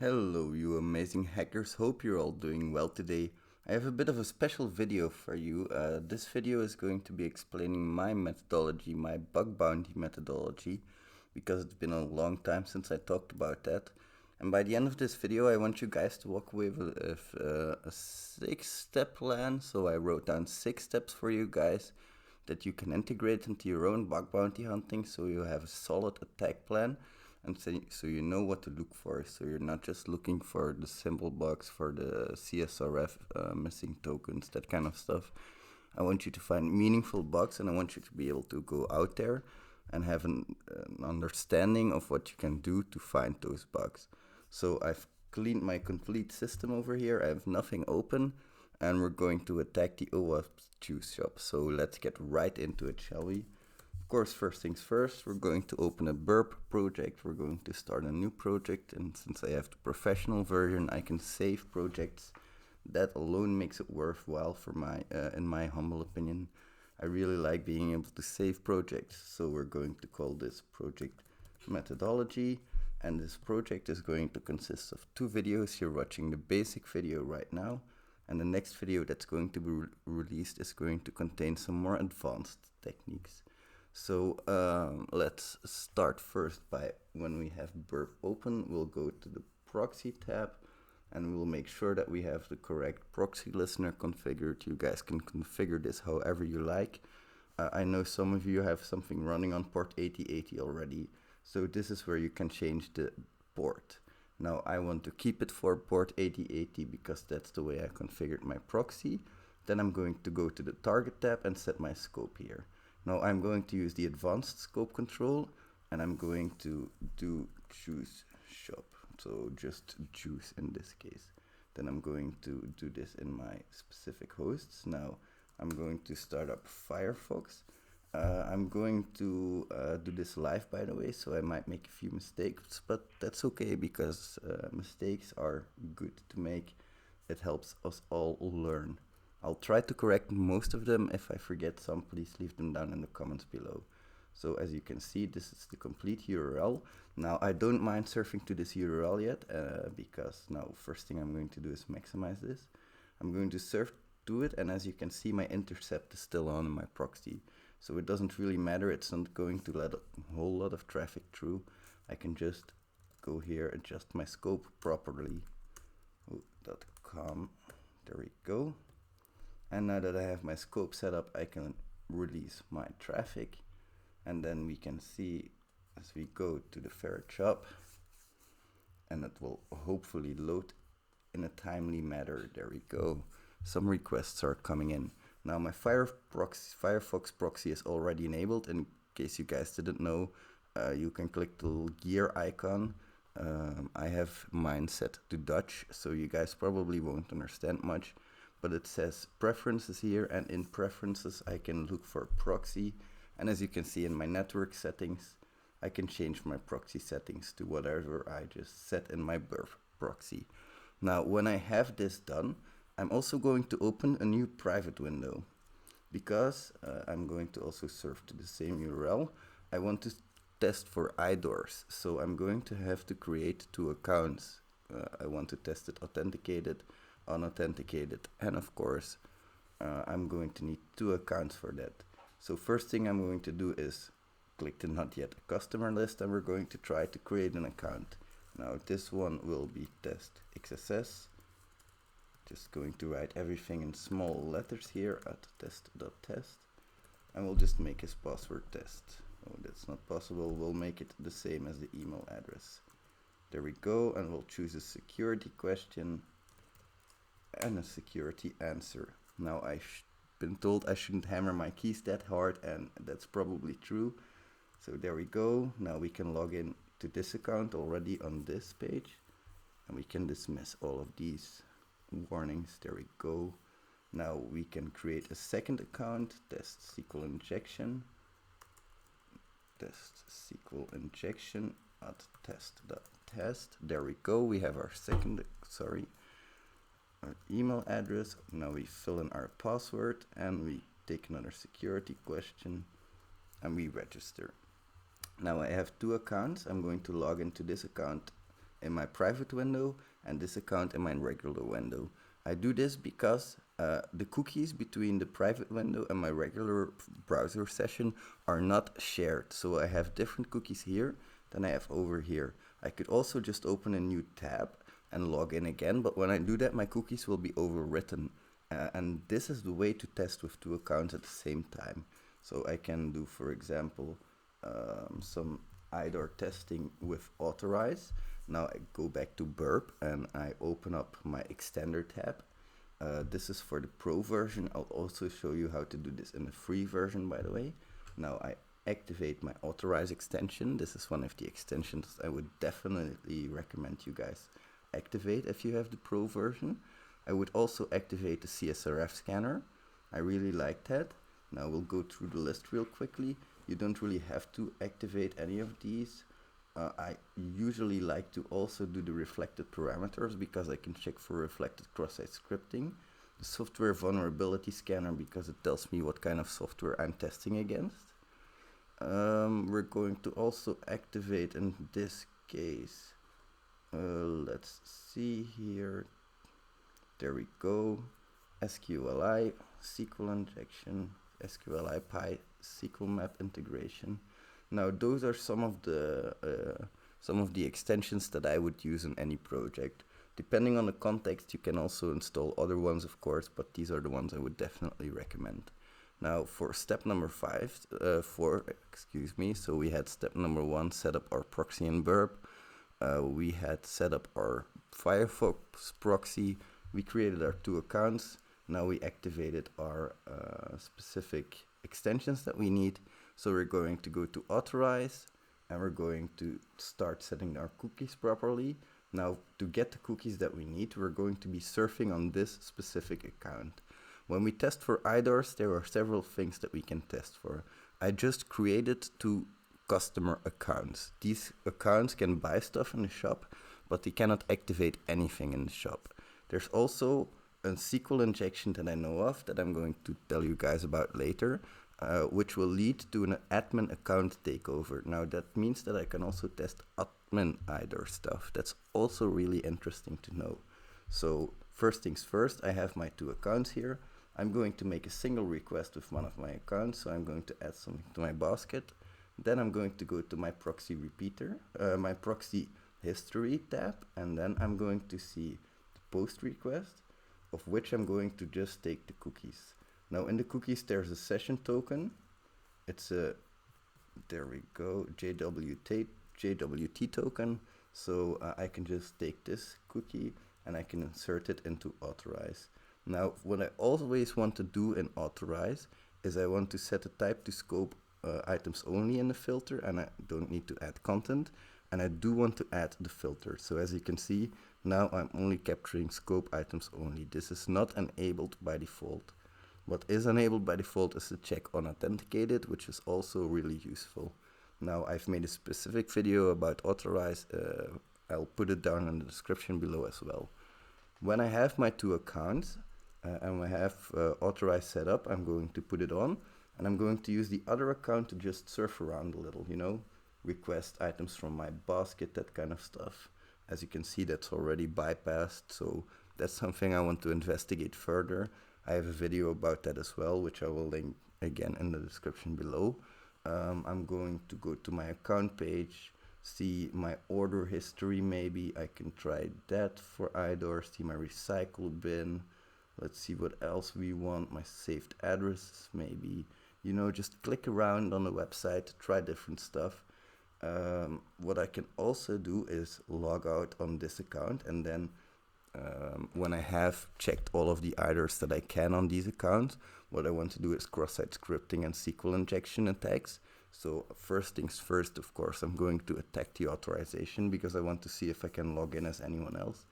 Hello, you amazing hackers. Hope you're all doing well today. I have a bit of a special video for you. This video is going to be explaining my methodology, my bug bounty methodology, because it's been a long time since I talked about that. And by the end of this video, I want you guys to walk away with a 6-step plan. So I wrote down 6 steps for you guys that you can integrate into your own bug bounty hunting, so you have a solid attack plan. And so you know what to look for, so you're not just looking for the symbol box for the CSRF missing tokens, that kind of stuff. I want you to find meaningful bugs, and I want you to be able to go out there and have an understanding of what you can do to find those bugs. So I've cleaned my complete system over here. I have nothing open, and we're going to attack the OWASP juice shop. So let's get right into it, shall we? Of course, first things first, we're going to open a burp project. We're going to start a new project, and since I have the professional version, I can save projects. That alone makes it worthwhile for in my humble opinion. I really like being able to save projects, so we're going to call this project methodology, and this project is going to consist of 2 videos. You're watching the basic video right now, and the next video that's going to be released is going to contain some more advanced techniques. So let's start first by, when we have burp open, we'll go to the proxy tab and we'll make sure that we have the correct proxy listener configured. You guys can configure this however you like. I know some of you have something running on port 8080 already, so this is where you can change the port. Now I want to keep it for port 8080 because that's the way I configured my proxy. Then I'm going to go to the target tab and set my scope here. Now I'm going to use the advanced scope control, and I'm going to do juice shop, so just juice in this case. Then I'm going to do this in my specific hosts. Now I'm going to start up Firefox. I'm going to do this live, by the way, so I might make a few mistakes, but that's okay because mistakes are good to make. It helps us all learn. I'll try to correct most of them. If I forget some, please leave them down in the comments below. So as you can see, this is the complete URL. Now I don't mind surfing to this URL yet, because now first thing I'm going to do is maximize this. I'm going to surf to it, and as you can see, my intercept is still on in my proxy. So it doesn't really matter, it's not going to let a whole lot of traffic through. I can just go here, adjust my scope properly. .com, there we go. And now that I have my scope set up, I can release my traffic. And then we can see as we go to the ferret shop, and it will hopefully load in a timely manner. There we go. Some requests are coming in. Now my Firefox proxy is already enabled. In case you guys didn't know, you can click the little gear icon. I have mine set to Dutch, so you guys probably won't understand much. But it says preferences here, and in preferences I can look for proxy, and as you can see in my network settings, I can change my proxy settings to whatever I just set in my burp proxy. Now when I have this done, I'm also going to open a new private window, because I'm going to also surf to the same URL. I want to test for IDORs, so I'm going to have to create 2 accounts. I want to test it authenticated, unauthenticated, and of course I'm going to need 2 accounts for that. So first thing I'm going to do is click the not yet a customer list, and we're going to try to create an account. Now this one will be test XSS. Just going to write everything in small letters here at test.test, and we'll just make his password test. Oh, that's not possible. We'll make it the same as the email address. There we go, and we'll choose a security question and a security answer. Now I've been told I shouldn't hammer my keys that hard, and that's probably true. So there we go. Now we can log in to this account already on this page, and we can dismiss all of these warnings. There we go. Now we can create a second account, test SQL injection, test SQL injection at test.test. There we go. We have our our email address. Now we fill in our password, and we take another security question, and we register. Now I have 2 accounts. I'm going to log into this account in my private window and this account in my regular window. I do this because the cookies between the private window and my regular browser session are not shared. So I have different cookies here than I have over here. I could also just open a new tab and log in again, but when I do that, my cookies will be overwritten. And this is the way to test with two accounts at the same time. So I can do, for example, some IDOR testing with Authorize. Now I go back to burp and I open up my extender tab. This is for the pro version. I'll also show you how to do this in the free version, by the way. Now I activate my Authorize extension. This is one of the extensions I would definitely recommend you guys activate if you have the pro version. I would also activate the CSRF scanner. I really like that. Now we'll go through the list real quickly. You don't really have to activate any of these. I usually like to also do the reflected parameters because I can check for reflected cross-site scripting. The software vulnerability scanner because it tells me what kind of software I'm testing against. We're going to also activate, in this case, let's see here. There we go. SQLi, SQL injection, SQLi Pi, SQL map integration. Now those are some of the extensions that I would use in any project. Depending on the context, you can also install other ones, of course, but these are the ones I would definitely recommend. Now for step number 4, so we had step number 1, set up our proxy in burp. We had set up our Firefox proxy. We created our 2 accounts. Now we activated our specific extensions that we need. So we're going to go to Authorize and we're going to start setting our cookies properly. Now to get the cookies that we need, we're going to be surfing on this specific account. When we test for IDORs, there are several things that we can test for. I just created 2 customer accounts. These accounts can buy stuff in the shop, but they cannot activate anything in the shop. There's also a SQL injection that I know of that I'm going to tell you guys about later, which will lead to an admin account takeover. Now that means that I can also test admin IDOR stuff. That's also really interesting to know. So first things first, I have my 2 accounts here. I'm going to make a single request with one of my accounts, so I'm going to add something to my basket. Then I'm going to go to my proxy repeater, my proxy history tab, and then I'm going to see the post request, of which I'm going to just take the cookies. Now in the cookies there's a session token. It's a, there we go, JWT token. So I can just take this cookie and I can insert it into Authorize. Now what I always want to do in Authorize is I want to set a type to scope items only in the filter, and I don't need to add content, and I do want to add the filter. So as you can see, now I'm only capturing scope items only. This is not enabled by default. What is enabled by default is the check on authenticated, which is also really useful. Now I've made a specific video about Authorize. I'll put it down in the description below as well. When I have my 2 accounts and I have Authorize set up, I'm going to put it on, and I'm going to use the other account to just surf around a little, you know, request items from my basket, that kind of stuff. As you can see, that's already bypassed, so that's something I want to investigate further. I have a video about that as well, which I will link again in the description below. I'm going to go to my account page, see my order history. Maybe I can try that for IDOR, see my recycle bin. Let's see what else we want, my saved addresses maybe. You know, just click around on the website to try different stuff. What I can also do is log out on this account, and then when I have checked all of the IDORs that I can on these accounts, what I want to do is cross-site scripting and SQL injection attacks. So first things first, of course, I'm going to attack the authorization because I want to see if I can log in as anyone else.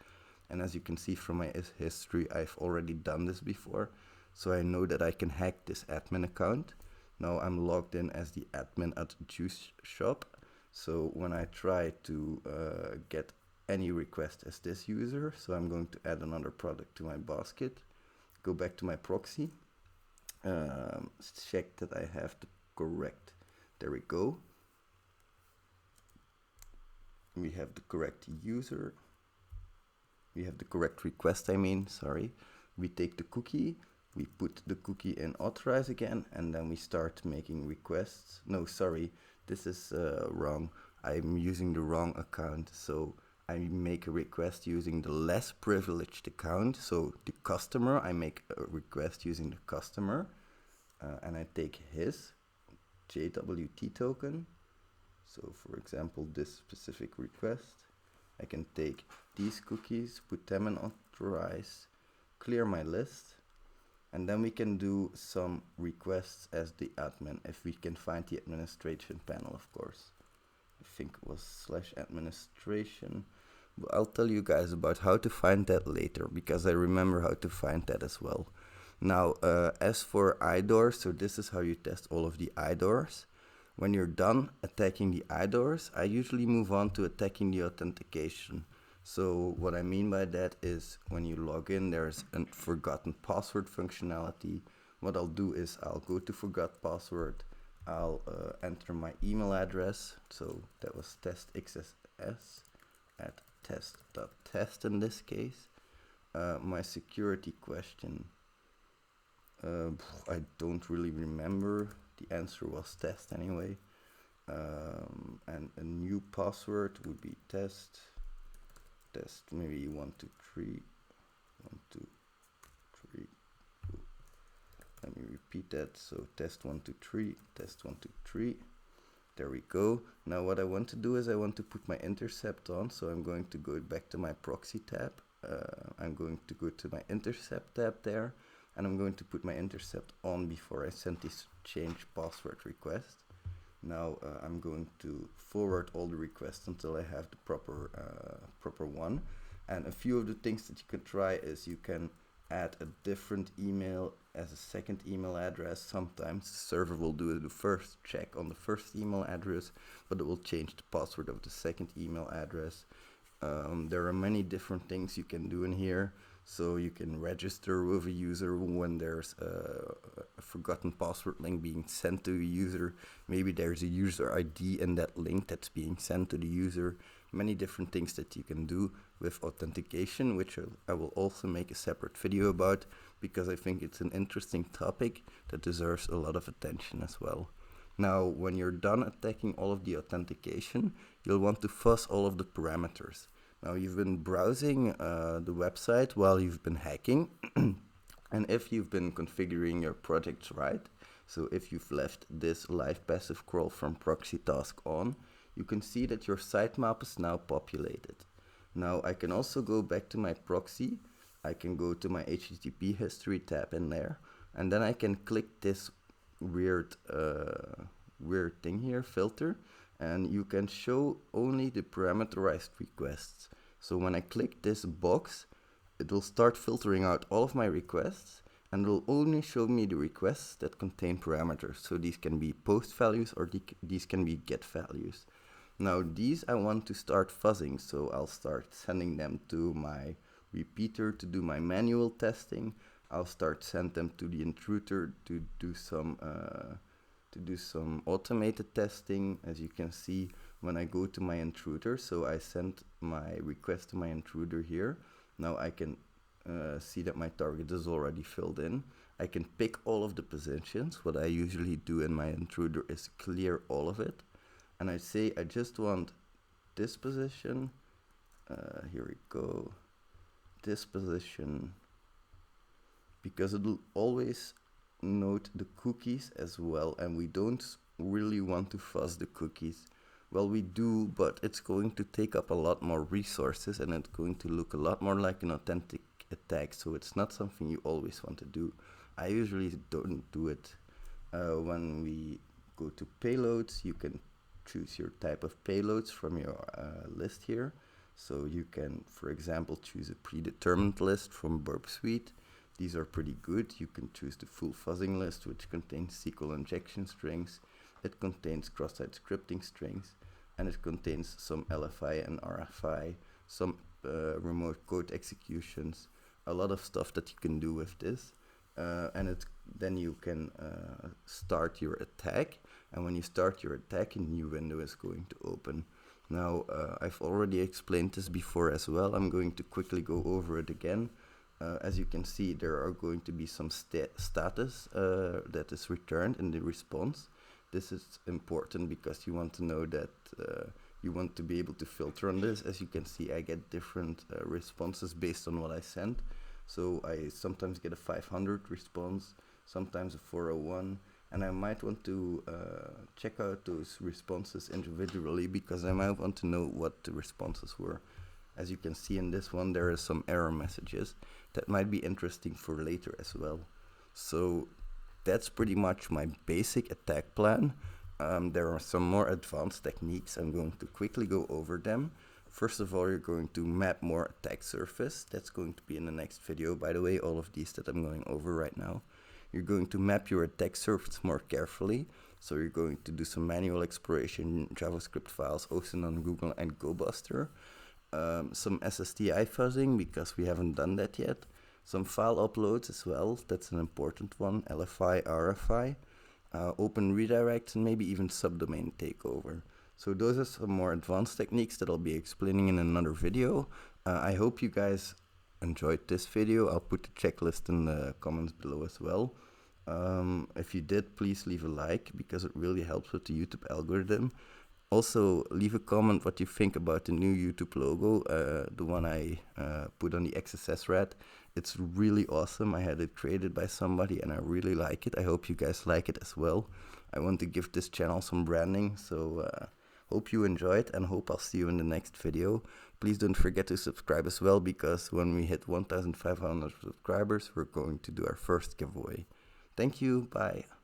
And as you can see from my history, I've already done this before. So I know that I can hack this admin account. Now I'm logged in as the admin at Juice Shop. So when I try to get any request as this user, so I'm going to add another product to my basket, go back to my proxy, check that I have the correct, there we go. we have the correct user, we have the correct request, sorry. We take the cookie, we put the cookie in authorize again, and then we start making requests. No, sorry, this is wrong. I'm using the wrong account. So I make a request using the less privileged account. So the customer, I make a request using the customer, and I take his JWT token. So for example, this specific request, I can take these cookies, put them in authorize, clear my list, and then we can do some requests as the admin if we can find the administration panel, of course. I think it was /administration. But I'll tell you guys about how to find that later, because I remember how to find that as well. Now, as for IDORs, so this is how you test all of the IDORs. When you're done attacking the IDORs, I usually move on to attacking the authentication. So what I mean by that is when you log in, there's a forgotten password functionality. What I'll do is I'll go to forgot password, I'll enter my email address, so that was testxss at test.test in this case. My security question, I don't really remember, the answer was test anyway. And a new password would be test maybe 1 2 3 1 2 3. Let me repeat that. So test 1 2 3, test 1 2 3. There we go. Now what I want to do is I want to put my intercept on, so I'm going to go back to my proxy tab. I'm going to go to my intercept tab there, and I'm going to put my intercept on before I send this change password request. Now I'm going to forward all the requests until I have the proper one. And a few of the things that you can try is you can add a different email as a second email address. Sometimes the server will do the first check on the first email address, but it will change the password of the second email address. There are many different things you can do in here. So you can register with a user when there's a forgotten password link being sent to a user. Maybe there's a user ID in that link that's being sent to the user. Many different things that you can do with authentication, which I will also make a separate video about, because I think it's an interesting topic that deserves a lot of attention as well. Now, when you're done attacking all of the authentication, you'll want to fuzz all of the parameters. Now, you've been browsing the website while you've been hacking, and if you've been configuring your projects right, so if you've left this live passive crawl from proxy task on, you can see that your sitemap is now populated. Now, I can also go back to my proxy. I can go to my HTTP history tab in there, and then I can click this weird thing here, filter, and you can show only the parameterized requests. So when I click this box, it will start filtering out all of my requests, and it will only show me the requests that contain parameters. So these can be post values or these can be get values. Now these I want to start fuzzing, so I'll start sending them to my repeater to do my manual testing. I'll start send them to the intruder to do some automated testing. As you can see, when I go to my intruder, so I send my request to my intruder here. Now I can see that my target is already filled in. I can pick all of the positions. What I usually do in my intruder is clear all of it. And I say I just want this position. Here we go. This position. Because it will always note the cookies as well, and we don't really want to fuzz the cookies. Well, we do, but it's going to take up a lot more resources, and it's going to look a lot more like an authentic attack, so it's not something you always want to do. I usually don't do it. When we go to payloads, you can choose your type of payloads from your list here. So you can, for example, choose a predetermined list from Burp Suite. These are pretty good. You can choose the full fuzzing list, which contains SQL injection strings. It contains cross-site scripting strings, and it contains some LFI and RFI, some remote code executions, a lot of stuff that you can do with this. Then you can start your attack, and when you start your attack, a new window is going to open. Now, I've already explained this before as well. I'm going to quickly go over it again. As you can see, there are going to be some status that is returned in the response. This is important because you want to know that you want to be able to filter on this. As you can see, I get different responses based on what I sent. So I sometimes get a 500 response, sometimes a 401, and I might want to check out those responses individually because I might want to know what the responses were. As you can see in this one, there are some error messages that might be interesting for later as well. So that's pretty much my basic attack plan. There are some more advanced techniques. I'm going to quickly go over them. First of all, you're going to map more attack surface. That's going to be in the next video, by the way, all of these that I'm going over right now. You're going to map your attack surface more carefully. So you're going to do some manual exploration, JavaScript files hosted on Google and GoBuster. Some SSTI fuzzing, because we haven't done that yet. Some file uploads as well, that's an important one, LFI, RFI. Open redirects, and maybe even subdomain takeover. So those are some more advanced techniques that I'll be explaining in another video. I hope you guys enjoyed this video. I'll put the checklist in the comments below as well. If you did, please leave a like because it really helps with the YouTube algorithm. Also, leave a comment what you think about the new YouTube logo, the one I put on the thexssrat. It's really awesome. I had it created by somebody and I really like it. I hope you guys like it as well. I want to give this channel some branding, so hope you enjoyed and hope I'll see you in the next video. Please don't forget to subscribe as well, because when we hit 1,500 subscribers, we're going to do our first giveaway. Thank you, bye.